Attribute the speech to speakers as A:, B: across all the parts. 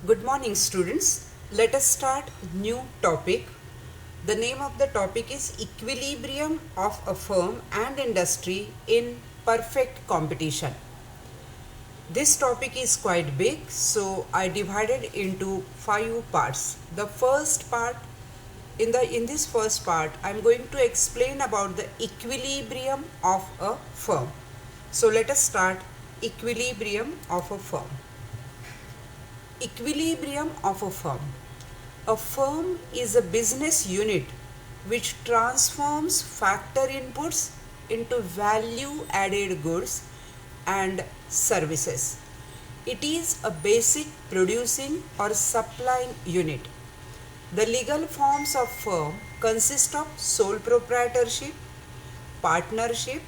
A: Good morning, students. Let us start new topic. The name of the topic is Equilibrium of a Firm and Industry in Perfect Competition. This topic is quite big, so I divided into 5 parts. The first part in this first part I am going to explain about the equilibrium of a firm. So let us start equilibrium of a firm. Equilibrium of a firm. A firm is a business unit which transforms factor inputs into value added goods and services. It is a basic producing or supplying unit. The legal forms of firm consist of sole proprietorship, partnership,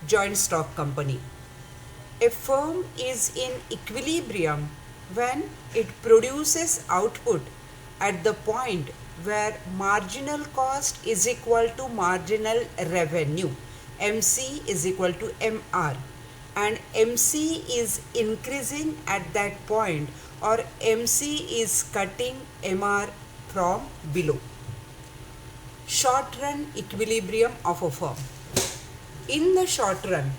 A: joint stock company. A firm is in equilibrium when it produces output at the point where marginal cost is equal to marginal revenue, MC is equal to MR, and MC is increasing at that point, or MC is cutting MR from below. Short run equilibrium of a firm. In the short run,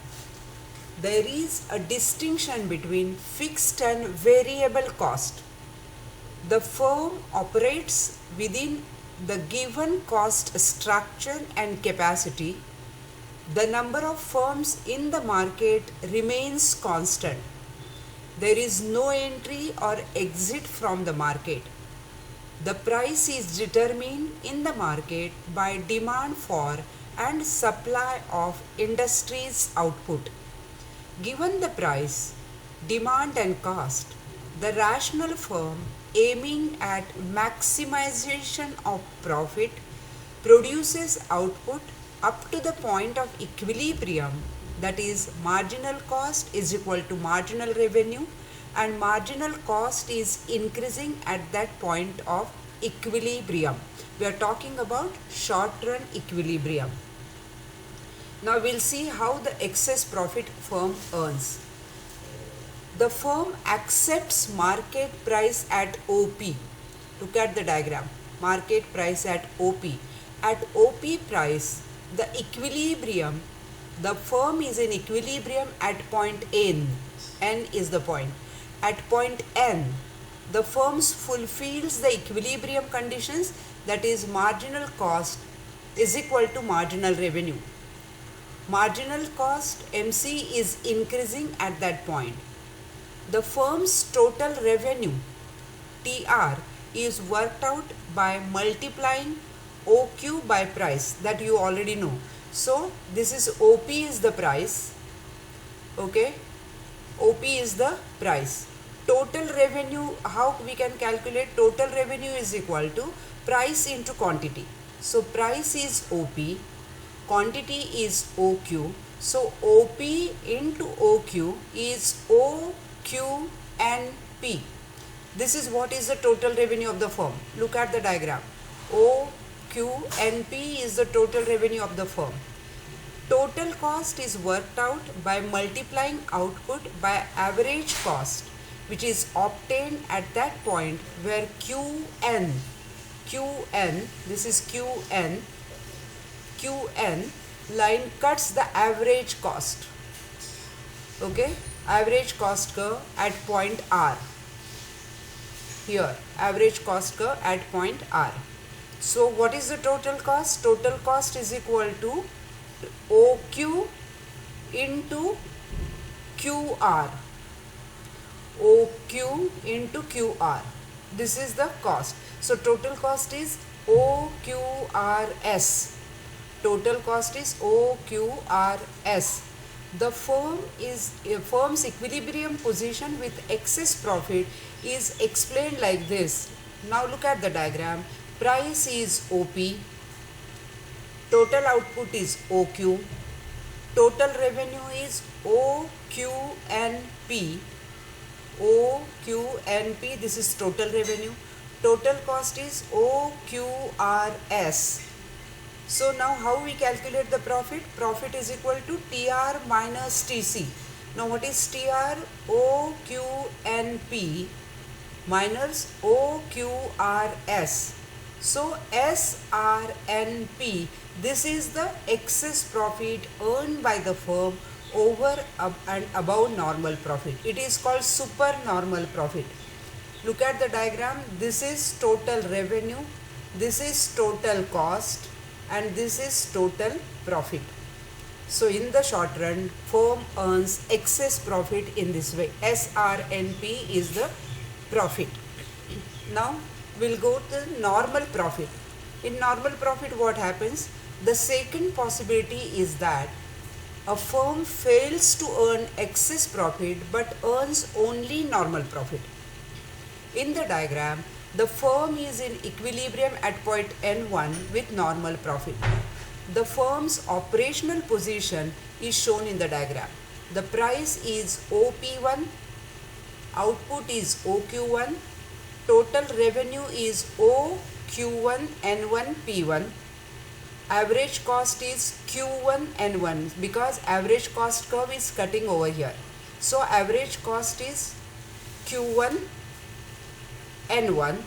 A: there is a distinction between fixed and variable cost. The firm operates within the given cost structure and capacity. The number of firms in the market remains constant. There is no entry or exit from the market. The price is determined in the market by demand for and supply of industry's output. Given the price, demand and cost, the rational firm aiming at maximization of profit produces output up to the point of equilibrium, that is marginal cost is equal to marginal revenue, and marginal cost is increasing at that point of equilibrium. We are talking about short run equilibrium. Now we'll see how the excess profit firm earns. The firm accepts market price at OP. Look at the diagram. Market price at OP. At OP price, the equilibrium, the firm is in equilibrium at point N. N is the point. At point N, the firm fulfills the equilibrium conditions, that is marginal cost is equal to marginal revenue. Marginal cost MC is increasing at that point. The firm's total revenue TR is worked out by multiplying OQ by price, that you already know. So this is OP is the price. Okay, OP is the price. Total revenue, how we can calculate? Total revenue is equal to price into quantity. So price is OP, quantity is OQ. So OP into OQ is OQNP. This is what is the total revenue of the firm. Look at the diagram. OQNP is the total revenue of the firm. Total cost is worked out by multiplying output by average cost, which is obtained at that point where QN, this is QN line cuts the average cost. Okay, average cost curve at point R. Here, average cost curve at point R. So what is the total cost? Total cost is equal to OQ into QR. OQ into QR. This is the cost. So total cost is OQRS. Total cost is OQRS. The firm's equilibrium position with excess profit is explained like this. Now look at the diagram. Price is OP. Total output is OQ. Total revenue is OQNP. OQNP, this is total revenue. Total cost is OQRS. So now how we calculate the profit? Profit is equal to TR minus TC. Now what is TR? OQNP minus OQRS. So SRNP, this is the excess profit earned by the firm over and above normal profit. It is called supernormal profit. Look at the diagram. This is total revenue, this is total cost, and this is total profit. So in the short run, firm earns excess profit in this way. SRNP is the profit. Now we'll go to normal profit. In normal profit, what happens? The second possibility is that a firm fails to earn excess profit but earns only normal profit. In the diagram, the firm is in equilibrium at point N1 with normal profit. The firm's operational position is shown in the diagram. The price is OP1, output is OQ1, total revenue is OQ1 N1 P1, average cost is Q1 N1 because average cost curve is cutting over here. So average cost is Q1 N1,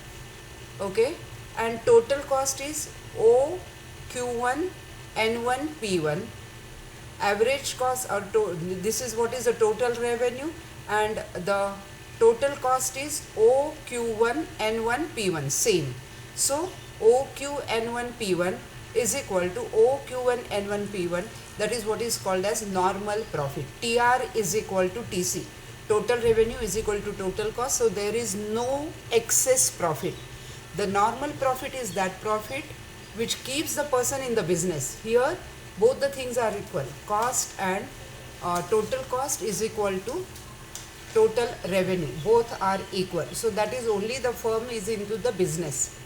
A: okay, and total cost is OQ1 N1 P1. Average cost, or this is what is the total revenue, and the total cost is OQ1 N1 P1, same. So OQ N1 P1 is equal to OQ1 N1 P1, that is what is called as normal profit. TR is equal to TC. Total revenue is equal to total cost, so there is no excess profit. The normal profit is that profit which keeps the person in the business. Here both the things are equal. Cost and total cost is equal to total revenue. Both are equal. So that is only the firm is into the business.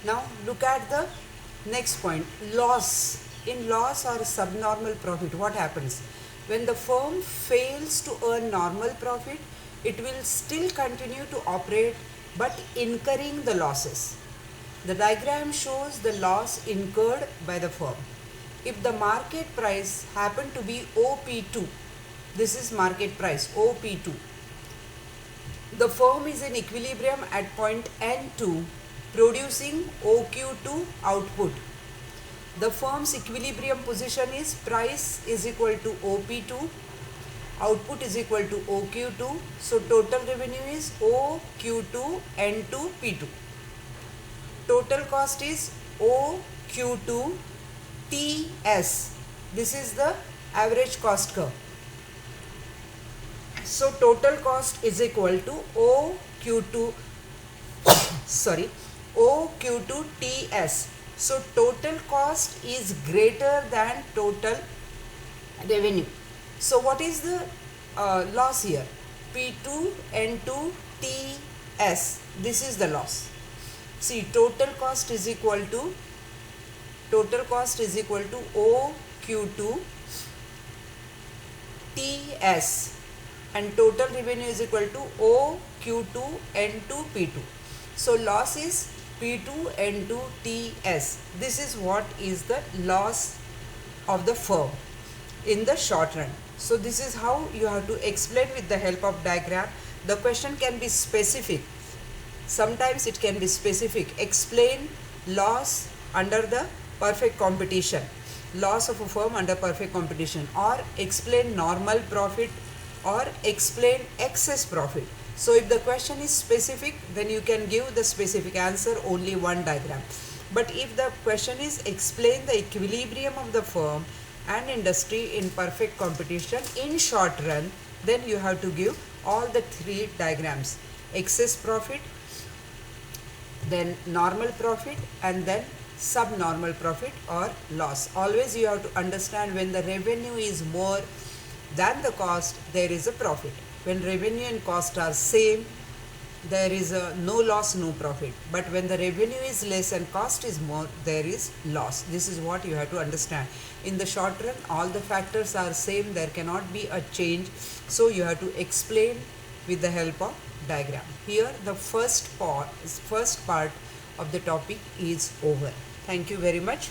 A: Now look at the next point. Loss. In loss or subnormal profit, what happens? When the firm fails to earn normal profit, it will still continue to operate but incurring the losses. The diagram shows the loss incurred by the firm. If the market price happen to be OP2, this is market price OP2, the firm is in equilibrium at point N2 producing OQ2 output. The firm's equilibrium position is price is equal to OP2, output is equal to OQ2, so total revenue is OQ2 N2 P2. Total cost is OQ2 TS. This is the average cost curve. So total cost is equal to OQ2 OQ2 TS. So total cost is greater than total revenue. So what is the loss here? P2 N2 TS. This is the loss. See, total cost is equal to OQ2 TS and total revenue is equal to OQ2 N2 P2. So loss is P2 N2 TS. This is what is the loss of the firm in the short run. So this is how you have to explain with the help of diagram. The question can be specific. Sometimes it can be specific. Explain loss under the perfect competition. Loss of a firm under perfect competition, or explain normal profit, or explain excess profit. So if the question is specific, then you can give the specific answer only one diagram. But if the question is explain the equilibrium of the firm and industry in perfect competition in short run, then you have to give all the three diagrams: excess profit, then normal profit, and then subnormal profit or loss. Always you have to understand, when the revenue is more than the cost, there is a profit. When revenue and cost are same, there is a no loss, no profit. But when the revenue is less and cost is more, there is loss. This is what you have to understand. In the short run, all the factors are same. There cannot be a change. So you have to explain with the help of diagram. Here the first part of the topic is over. Thank you very much.